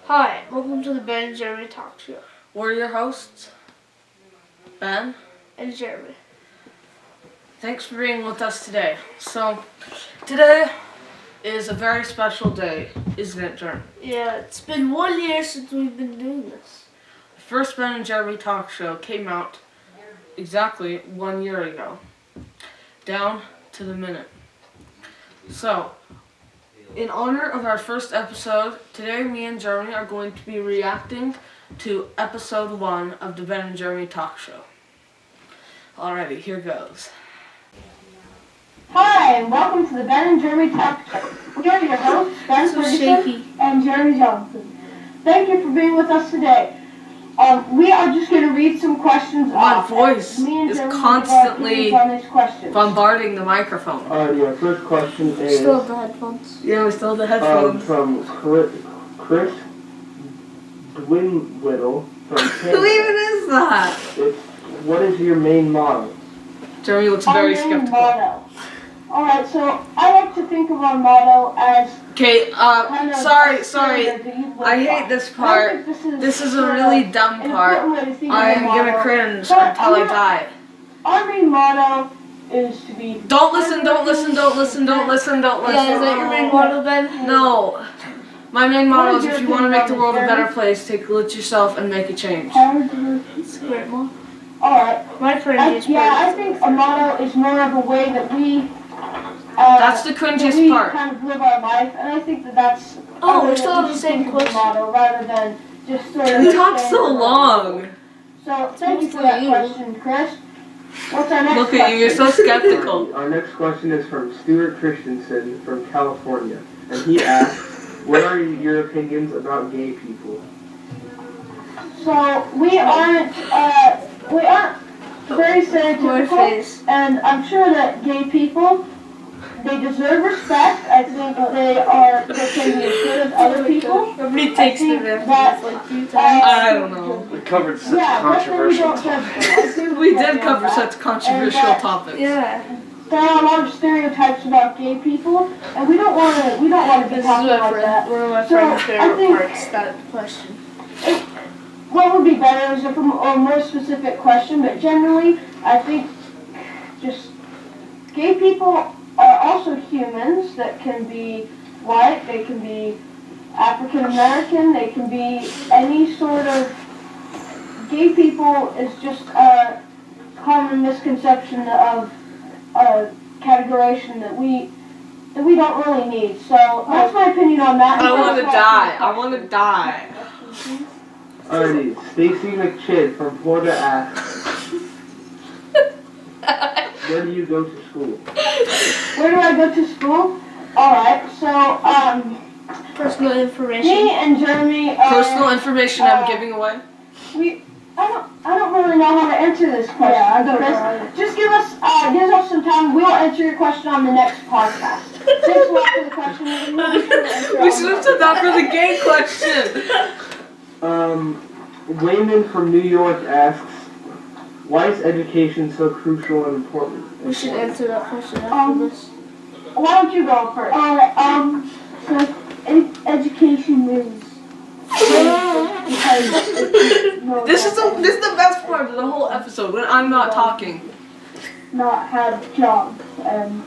Hi, welcome to the Ben and Jeremy Talk Show. We're your hosts, Ben and Jeremy. Thanks for being with us today. So, today is a very special day, isn't it, Jeremy? Yeah, it's been 1 year since we've been doing this. The first Ben and Jeremy Talk Show came out exactly 1 year ago, down to the minute. So, in honor of our first episode, today me and Jeremy are going to be reacting to episode 1 of the Ben and Jeremy Talk Show. Alrighty, here goes. Hi, and welcome to the Ben and Jeremy Talk Show. We are your hosts, Ben Ferguson and Jeremy Johnson. Thank you for being with us today. We are just going to read some questions My off. voice is constantly bombarding the microphone. Alrighty, our first question is... Still have the headphones. Yeah, we still have the headphones. From Chris Dwinwhittle from Canada. Who even is that? What is your main motto? Jeremy looks very skeptical. Motto. Alright, so I like to think of our motto as... Okay, sorry. I hate this part. This is a really dumb part. I am gonna cringe until I die. Our main motto is to be... Don't listen. Yeah, is that your main motto, Ben? No. My main motto is if you want to make the world a better place, take a look at yourself and make a change. It's a great motto. Alright. My friend I think a motto is more of a way that we... that's the cringiest part. We kind of live our life, and I think that's... Oh, we still have the same question. Motto, rather than just sort of... We talked so long. So, thank you for that question, Chris. What's our next question? Look at you, you're so skeptical. Our next question is from Stuart Christensen from California, and he asks, what are your opinions about gay people? So, we aren't very stereotypical, and I'm sure that gay people, they deserve respect. I think they can be as good as other people. Nobody takes the that, I don't know. We covered such a controversial topic. We did cover such controversial topics. Yeah. There are a lot of stereotypes about gay people, and we don't want to be talking like that. One of my So, friend's I favorite think parts, that question. What would be better is a more specific question, but generally, I think just gay people are also humans that can be white, they can be African American, they can be any sort of... Gay people is just a common misconception of a categorization that we don't really need. So that's my opinion on that. I want to die. Alrighty, Stacy McChid from Florida asks, where do you go to school? Where do I go to school? Alright, so, Personal information. me and Jeremy are... Personal information I'm giving away? I don't really know how to answer this question. Yeah, Chris. Just give us some time. We'll answer your question on the next podcast. Thanks a lot for the question. We should have said that for the gay question. Wayman from New York asks, why is education so crucial and important? We should answer that question after this. Why don't you go first? So education is This is the best part of the whole episode when I'm not talking. not have jobs and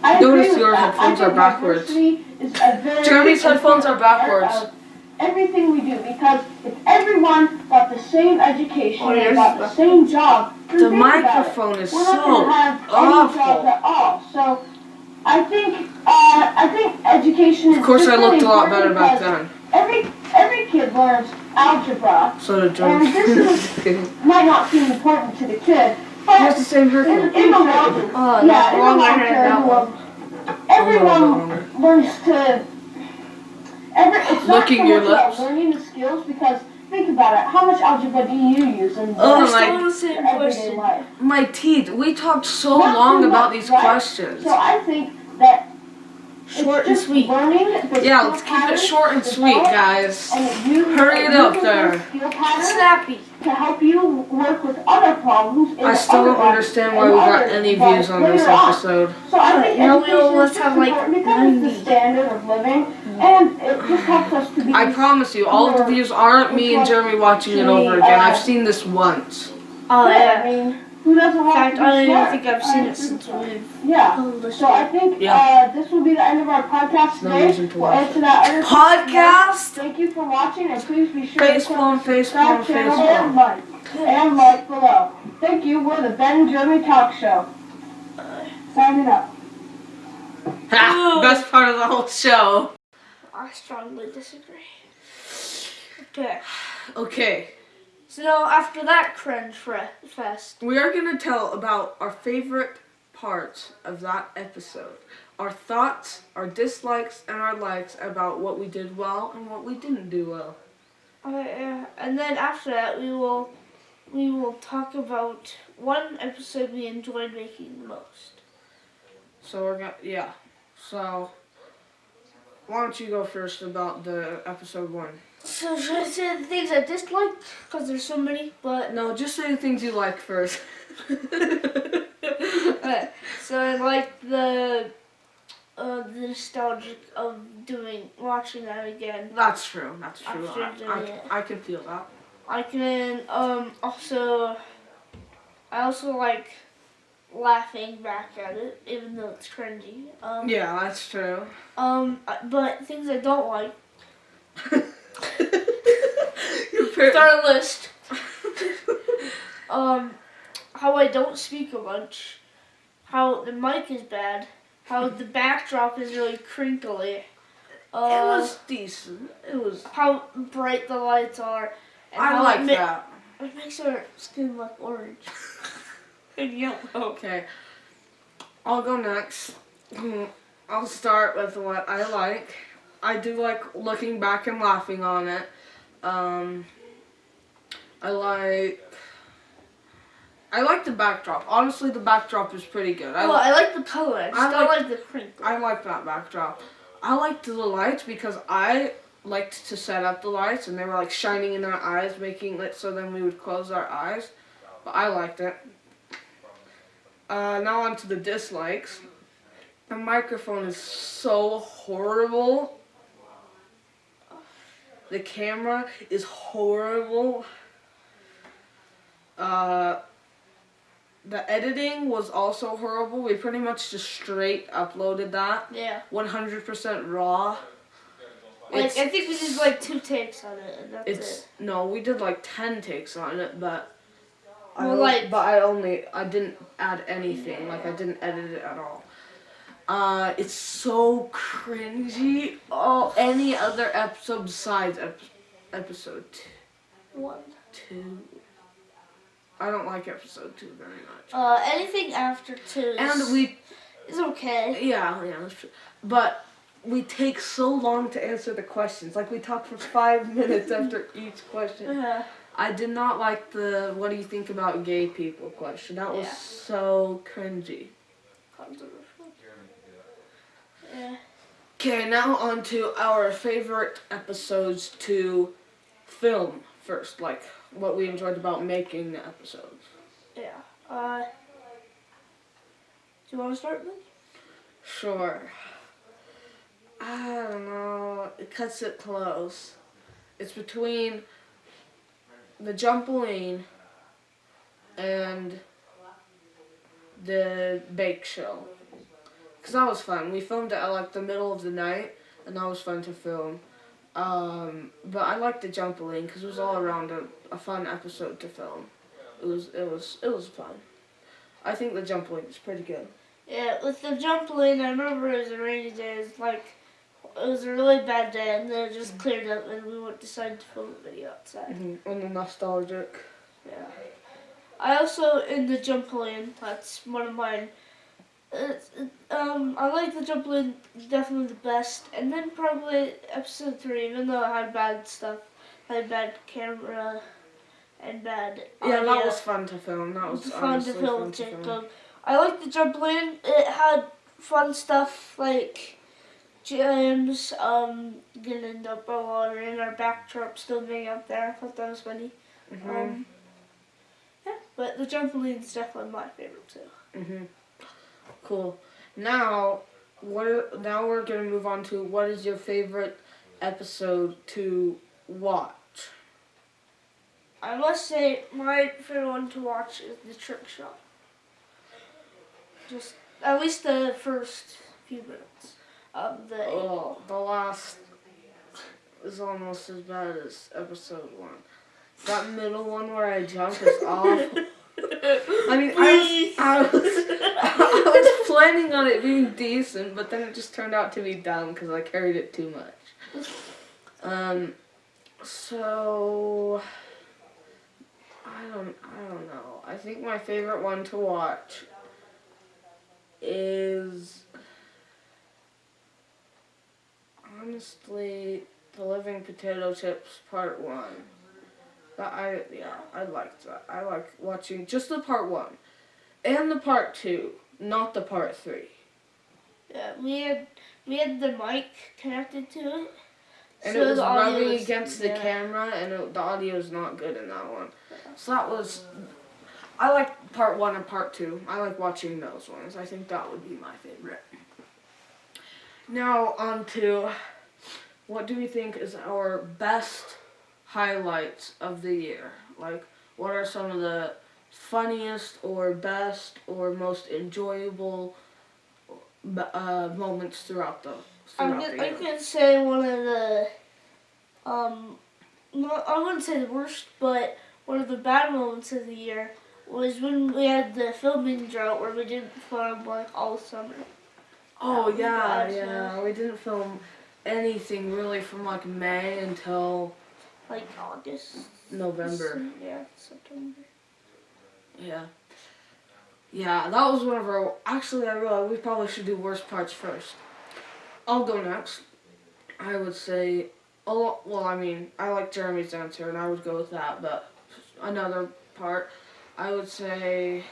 I Notice agree your with that. headphones I are think backwards. diversity is a very Jeremy's headphones are important part backwards. of everything we do, because if everyone got the same education and got the same job, The microphone is we're not going so to have any jobs awful. at all. So I think education is Of course, just I really looked a lot better important back then. because every kid learns algebra. So did And Jeremy. might not seem important to the kid, He but has the same haircut. in the long Oh, yeah, in the wrong long hair, term, that one. everyone learns to. It's not Licking so your much about lips. learning the skills, because think about it. How much algebra do you use in Oh, We're your still on the same everyday question. life? My teeth. We talked so Not long too about much, these right? questions. So I think that Short it's and just sweet. learning the Yeah, skill let's keep it patterns short and sweet, developed, guys. and that you Hurry it that you up can there. learn skill patterns Snappy. to help you work with other problems. In I still other don't lives understand why and we got other any lives views on this later on. episode. So I think Now we education almost is just have, like, important because it's 90. the standard of living, and it just helps us to be. I promise you, all of the views aren't me and Jeremy watching it over again. I've seen this once. Oh I yeah. mean, who doesn't In want fact, to I be don't even smart? think I've seen it since we've Yeah. published So I it. think Yeah. this will be the end of our podcast No today. reason to We'll watch answer that other Podcast? Thank you for watching, and please be sure to Facepalm, subscribe facepalm, channel facepalm. and like below. Thank you. We're the Ben and Jeremy Talk Show. Signing up. Ha! Best part of the whole show. I strongly disagree. Okay. Okay, So now after that cringe fest, we are going to tell about our favorite parts of that episode. Our thoughts, our dislikes, and our likes about what we did well and what we didn't do well. and then after that we will talk about one episode we enjoyed making the most. So we're going to, yeah. So, why don't you go first about the episode 1? So should I say the things I disliked? Because there's so many, but No, just say the things you like first. okay. So I like the nostalgic of watching that again. That's true. That's true. After doing it. I can feel that. I can also like laughing back at it, even though it's cringy. Yeah, that's true. But things I don't like. Your Start a list. How I don't speak a bunch. How the mic is bad. How the backdrop is really crinkly. It was decent. It was. How bright the lights are. And I how like that. It makes our skin look orange and yellow. Okay. I'll go next. I'll start with what I like. I do like looking back and laughing on it. I like the backdrop. Honestly, the backdrop is pretty good. I like the color. I just don't like the crinkle. I like that backdrop. I liked the lights because I liked to set up the lights and they were like shining in our eyes, making it so then we would close our eyes. But I liked it. Now on to the dislikes. The microphone is so horrible. The camera is horrible. The editing was also horrible. We pretty much just straight uploaded that. Yeah. 100% raw. I think we did like 2 takes on it, and that's it. No, we did like 10 takes on it, but I didn't add anything. Like I didn't edit it at all. It's so cringy. Oh, any other episode besides episode 2. I don't like episode 2 very much. Anything after 2 is okay. Yeah, that's true. But we take so long to answer the questions. Like we talk for 5 minutes after each question. Yeah. I did not like the "What do you think about gay people?" question. That was so cringy. Yeah. Okay, now on to our favorite episodes to film first. Like what we enjoyed about making the episodes. Yeah. Do you want to start then? Sure. I don't know. It cuts it close. It's between the Jumpaline and the Bake Show. Because that was fun. We filmed it at like the middle of the night, and that was fun to film. But I liked the Jumpaline because it was all around a fun episode to film. It was fun. I think the Jumpaline is pretty good. Yeah, with the Jumpaline, I remember it was a rainy day. It was a really bad day, and then it just cleared up, and we decided to film a video outside. Mm-hmm. And the nostalgic. Yeah. I also, in the Jumpaline, that's one of mine. I like the Jumpaline, definitely the best. And then probably episode 3, even though it had bad stuff, had bad camera and bad audio. Yeah, that was fun to film. That was fun to film with Jacob. I like the Jumpaline. It had fun stuff like James getting in the water and our backdrop still being up there. I thought that was funny. Mm-hmm. Yeah, but the Jumpaline's definitely my favorite too. Mm-hmm. Cool. Now we're gonna move on to what is your favorite episode to watch? I must say, my favorite one to watch is The Trick Shot. Just at least the first few minutes of the. Oh, the last is almost as bad as episode 1. That middle one where I jump is awful. I mean, I was planning on it being decent, but then it just turned out to be dumb because I carried it too much. So I don't know. I think my favorite one to watch is honestly The Living Potato Chips Part 1. I liked that. I like watching just the Part 1 and the Part 2, not the Part 3. Yeah, we had the mic connected to it. And so it was the audio rubbing was- against the yeah. camera, and the audio is not good in that one. So that was. I like Part 1 and Part 2. I like watching those ones. I think that would be my favorite. Now on to what do we think is our best highlights of the year? Like, what are some of the funniest or best or most enjoyable moments throughout the I'm year? gonna say one of the no, I wouldn't say the worst, but one of the bad moments of the year was when we had the filming drought where we didn't film like all summer. Oh That was yeah, bad, yeah. We didn't film anything really from like May until Like August. November. Yeah, September. Yeah. Yeah, that was one of our. Actually, I realized we probably should do worst parts first. I'll go next. I would say. Oh, well, I mean, I like Jeremy's answer, and I would go with that. But another part, I would say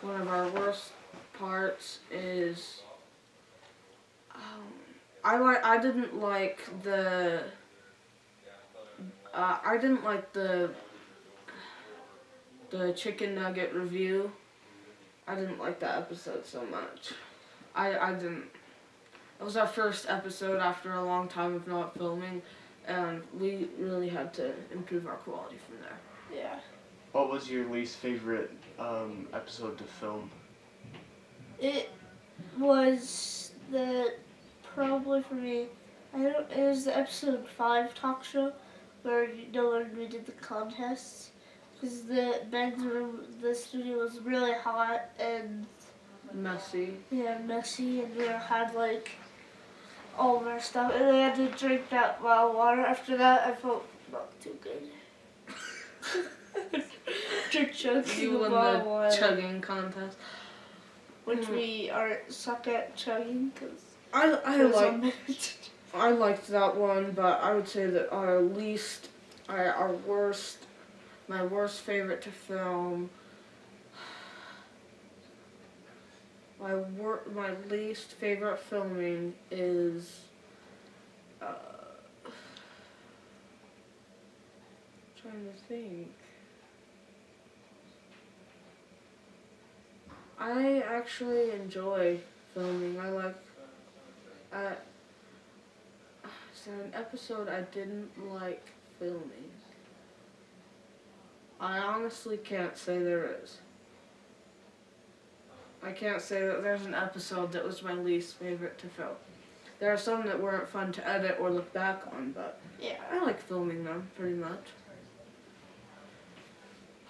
one of our worst parts is. I didn't like the. I didn't like the chicken nugget review. I didn't like that episode so much. I didn't. It was our first episode after a long time of not filming, and we really had to improve our quality from there. Yeah. What was your least favorite episode to film? It was probably for me. It was the episode 5 talk show where when we did the contests because the men's room, the studio was really hot and Messy. messy, and we had like all of our stuff, and we had to drink that well water. After that, I felt not too good. Drink chugs You of won well the water, chugging contest. which we suck at chugging because I liked that one, but I would say that my worst favorite to film. My least favorite filming is. Trying to think. I actually enjoy filming. I like. Is there an episode I didn't like filming? I honestly can't say there is. I can't say that there's an episode that was my least favorite to film. There are some that weren't fun to edit or look back on, but yeah. I like filming them pretty much.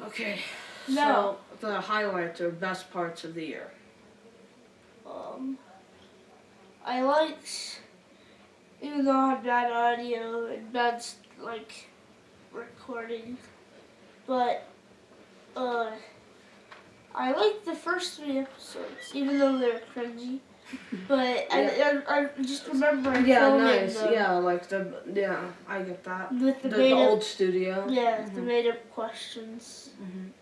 Okay, No. so the highlights or best parts of the year. I liked, even though I had bad audio and bad like recording, but I liked the first 3 episodes, even though they were cringy. But I just remember filming them I get that. with the The made up, old studio. the made up questions.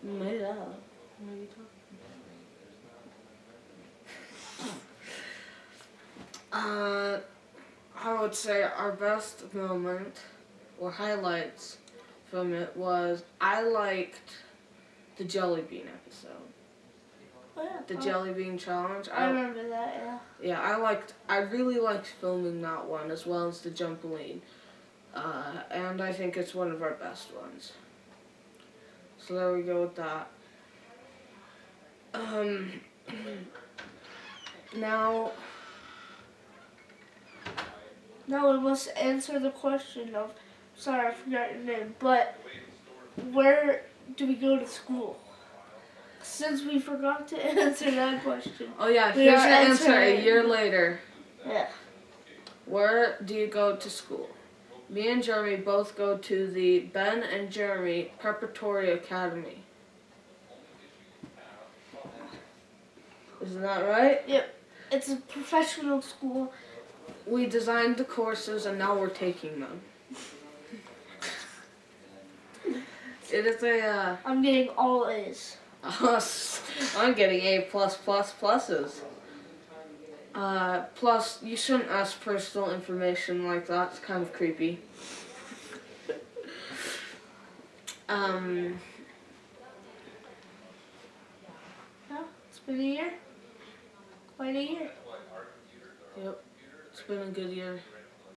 Made up. What are you talking? I would say our best moment or highlights from it was I liked the jelly bean episode. Oh, yeah. the Jelly Bean Challenge. I remember that, yeah. Yeah, I really liked filming that one as well as the Jumpaline. And I think it's one of our best ones. So there we go with that. Now Now we must answer the question of, sorry I forgot your name, but where do we go to school? Since we forgot to answer that question. oh yeah, We here's are your answer a answering- year later. Yeah. Where do you go to school? Me and Jeremy both go to the Ben and Jeremy Preparatory Academy. Isn't that right? It's a professional school. We designed the courses and now we're taking them. It is a, I'm getting all A's. I'm getting A++++s. Plus, you shouldn't ask personal information like that. It's kind of creepy. Yeah, it's been a year. Quite a year. Yep. It's been a good year.